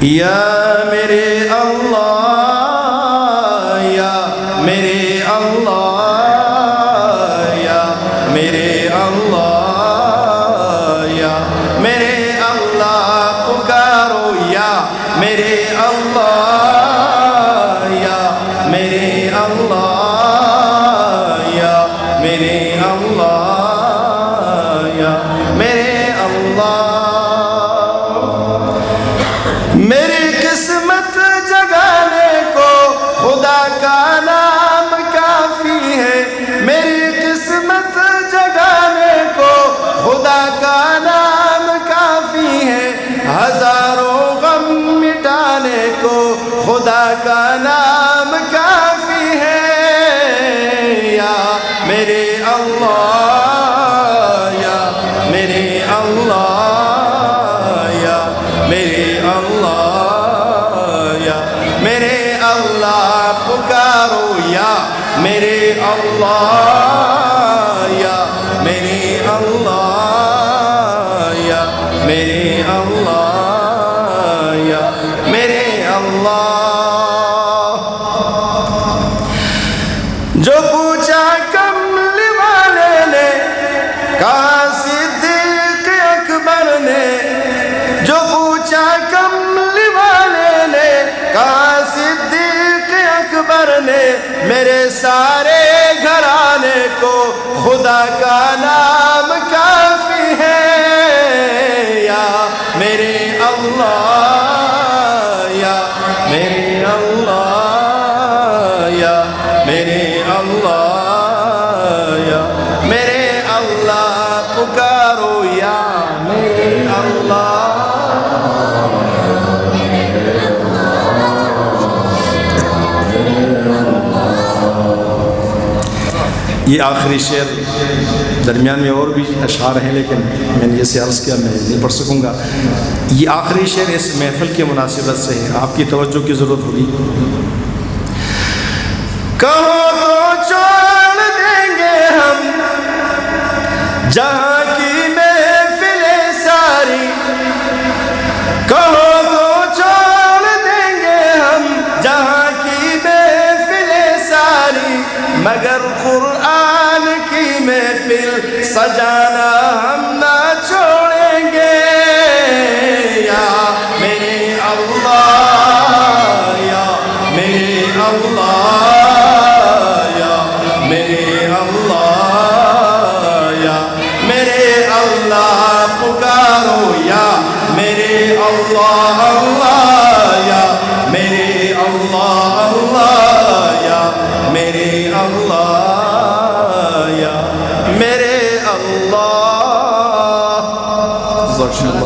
یا میرے اللہ، یا میرے اللہ، یا میرے اللہ، یا میرے اللہ پکارو، یا میرے اللہ، یا میرے اللہ، یا میرے اللہ، یا میرے اللہ۔ میری قسمت جگانے کو خدا کا نام کافی ہے، میری قسمت جگانے کو خدا کا نام کافی ہے، ہزاروں غم مٹانے کو خدا کا نام کافی ہے۔ یا میرے اللہ، یا میرے اللہ، یا میرے اللہ، یا میرے اللہ پکارو، یا میرے اللہ، یا میرے اللہ، یا میرے اللہ، یا میرے اللہ۔ جو پوچھا کملی والے نے، کہا صدیق اکبر نے، جو پوچھا کملی والے نے، کہا صدیق اکبر نے، میرے سارے گھرانے کو خدا کا نام کافی ہے۔ یا میرے اللہ، یا میرے اللہ، یا میرے اللہ، یا میرے اللہ پکارو، یا میرے اللہ۔ یہ آخری شعر، درمیان میں اور بھی اشعار ہیں لیکن میں نے اسے عرض کیا میں نہیں پڑھ سکوں گا۔ یہ آخری شعر اس محفل کی مناسبت سے ہے، آپ کی توجہ کی ضرورت ہوگی۔ کہو تو چھوڑ دیں گے ہم جہاں کی محفلیں ساری، کہو تو چھوڑ دیں گے ہم جہاں کی محفلیں ساری، مگر قرآن کی محفل سجانا ہم نہ چھوڑیں گے۔ یا میرے اللہ، یا میرے اللہ، یا میرے اللہ، یا میرے اللہ پکارو، یا میرے اللہ اللہ، یا میرے اللہ اللہ، یا میرے اللہ، یا میرے اللہ۔